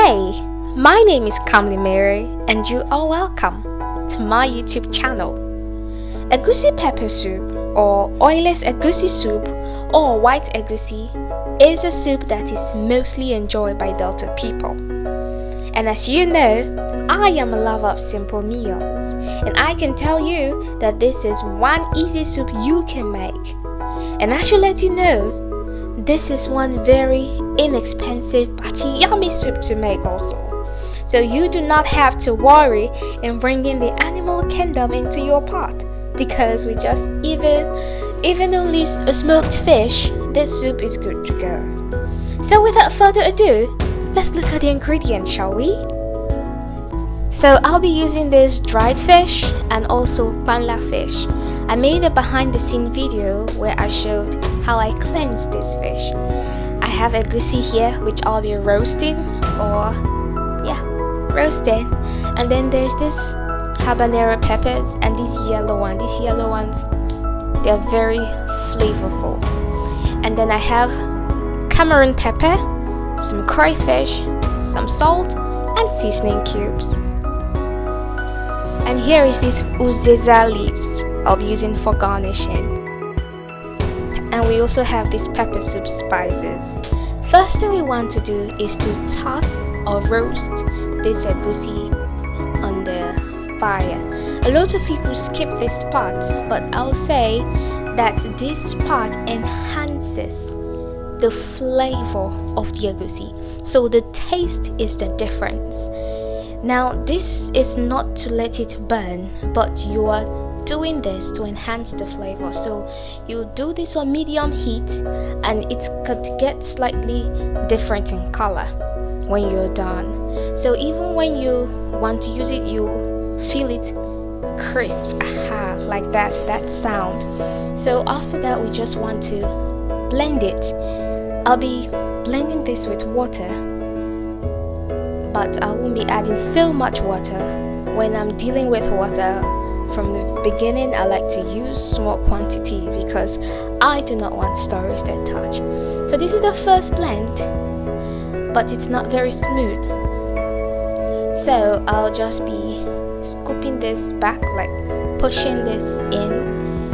Hey, my name is Khamlijay and you are welcome to my YouTube channel. Egusi pepper soup or oilless egusi soup or white egusi is a soup that is mostly enjoyed by Delta people. And as you know, I am a lover of simple meals, and I can tell you that this is one easy soup you can make. And I should let you know, this is one very inexpensive but yummy soup to make also. So you do not have to worry in bringing the animal kingdom into your pot, because with just even only a smoked fish, this soup is good to go. So without further ado, let's look at the ingredients, shall we? So I'll be using this dried fish and also panla fish. I made a behind the scene video where I showed how I cleanse this fish. I have egusi here which I'll be roasting roasting. And then there's this habanero peppers and these yellow ones, they're very flavorful. And then I have Cameroon pepper, some crayfish, some salt and seasoning cubes. And here is these uziza leaves I'll be using for garnishing. And we also have these pepper soup spices. First thing we want to do is to toss or roast this egusi on the fire. A lot of people skip this part, but I'll say that this part enhances the flavor of the egusi. So the taste is the difference. Now this is not to let it burn, but you are doing this to enhance the flavor. So you do this on medium heat and it could get slightly different in color when you're done. So even when you want to use it, you feel it crisp, like that sound. So after that, we just want to blend it. I'll be blending this with water, but I won't be adding so much water. When I'm dealing with water from the beginning, I like to use small quantity because I do not want storage that touch. So this is the first blend, but it's not very smooth. So I'll just be scooping this back, like pushing this in,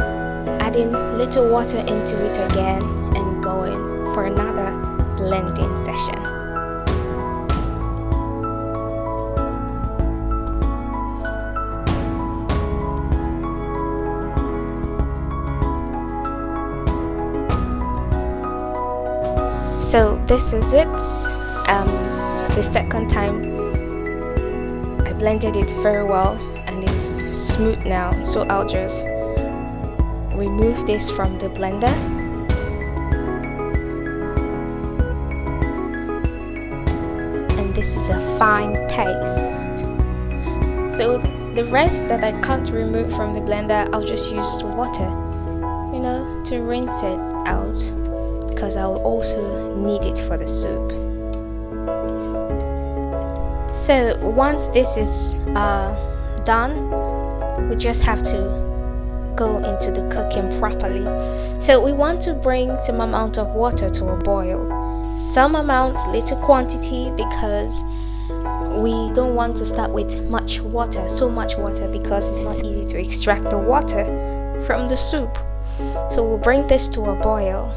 adding little water into it again and going for another blending session. So this is it. The second time I blended it very well and it's smooth now. So I'll just remove this from the blender. And this is a fine paste. So the rest that I can't remove from the blender, I'll just use water, to rinse it out, because I will also need it for the soup. So once this is done, we just have to go into the cooking properly. So we want to bring some amount of water to a boil. Some amount, little quantity, because we don't want to start with so much water, because it's not easy to extract the water from the soup. So we'll bring this to a boil.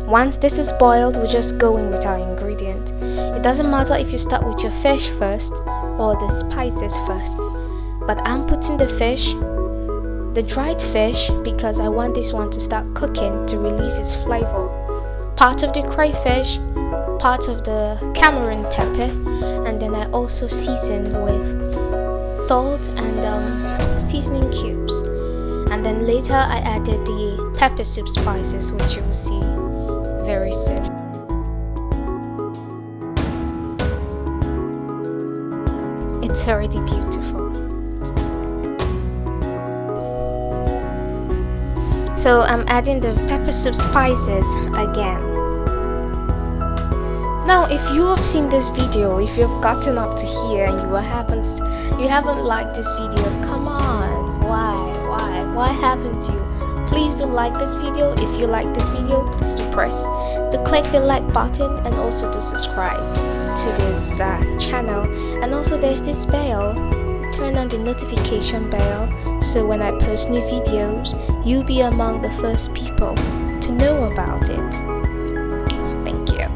Once this is boiled, we just go in with our ingredient. It doesn't matter if you start with your fish first or the spices first, but I'm putting the dried fish, because I want this one to start cooking to release its flavor. Part of the crayfish, part of the Cameroon pepper, and then I also season with salt and seasoning cubes. And then later I added the pepper soup spices, which you will see very soon. It's already beautiful. So I'm adding the pepper soup spices again. Now if you have seen this video, if you've gotten up to here and you haven't liked this video, come on, why haven't you? Please do like this video. If you like this video, please do press to click the like button and also to subscribe to this channel. And also there's this bell. Turn on the notification bell so when I post new videos, you'll be among the first people to know about it. Thank you.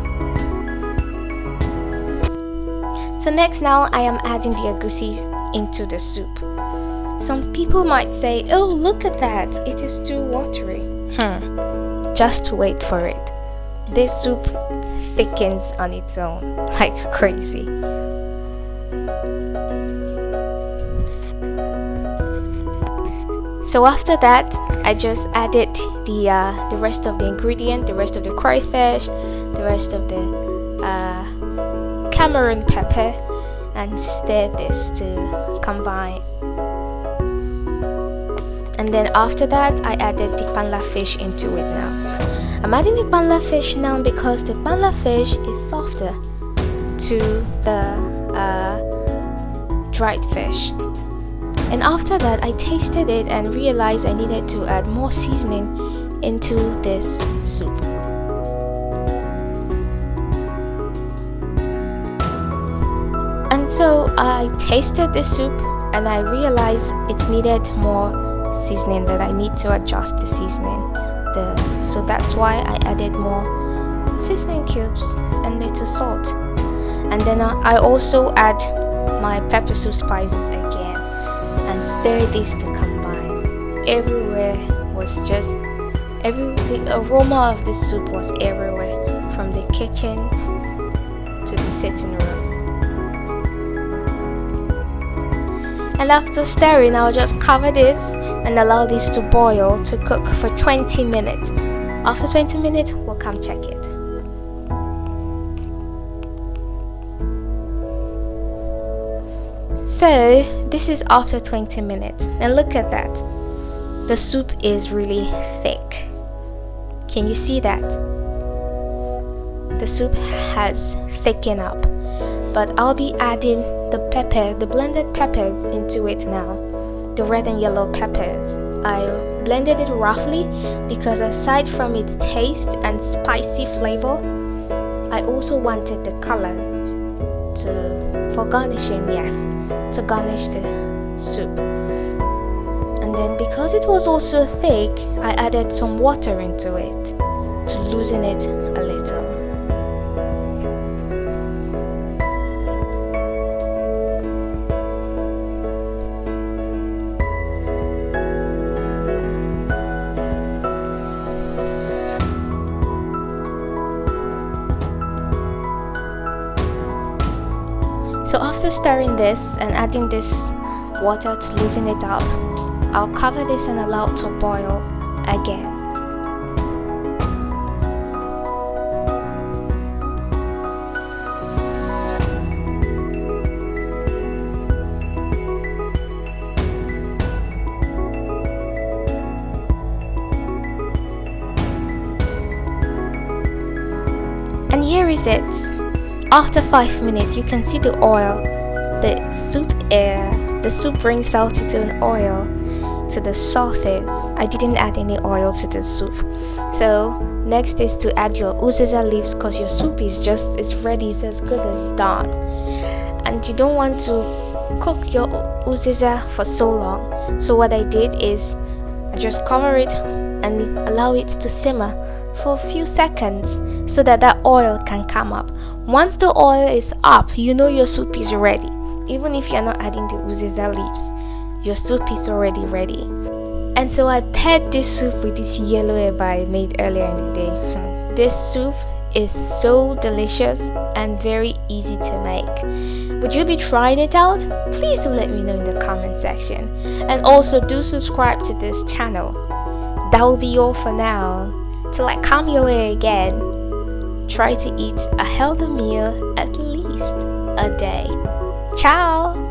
So next, now I am adding the egusi into the soup. Some people might say, oh, look at that, it is too watery. Just wait for it. This soup thickens on its own like crazy. So after that, I just added the rest of the ingredient, the rest of the crayfish, the rest of the Cameroon pepper, and stir this to combine. And then after that, I added the panla fish into it now. I'm adding the panla fish now because the panla fish is softer to the dried fish. And after that, I tasted it and realized I needed to add more seasoning into this soup. And so I tasted the soup and I realized it needed more seasoning, that I need to adjust the seasoning. So that's why I added more seasoning cubes and little salt. And then I also add my pepper soup spices again and stir this to combine. Everywhere was just the aroma of the soup was everywhere, from the kitchen to the sitting room. And after stirring, I'll just cover this and allow this to boil, to cook for 20 minutes. After 20 minutes, we'll come check it. So this is after 20 minutes, and look at that. The soup is really thick. Can you see that? The soup has thickened up, but I'll be adding the blended peppers into it now. The red and yellow peppers. I blended it roughly because aside from its taste and spicy flavor, I also wanted the colors for garnishing, yes, to garnish the soup. And then because it was also thick, I added some water into it to loosen it a little. So after stirring this and adding this water to loosen it up, I'll cover this and allow it to boil again. And here is it. After 5 minutes, you can see the oil. The soup brings out its own oil to the surface. I didn't add any oil to the soup. So next is to add your uziza leaves, because your soup is ready, it's as good as done. And you don't want to cook your uziza for so long. So what I did is I just cover it and allow it to simmer for a few seconds so that oil can come up. Once the oil is up, you know your soup is ready. Even if you're not adding the uziza leaves, your soup is already ready. And so I paired this soup with this yellow eba I made earlier in the day. This soup is so delicious and very easy to make. Would you be trying it out? Please do let me know in the comment section. And also do subscribe to this channel. That will be all for now. Till I come your way again, try to eat a healthy meal at least a day. Ciao!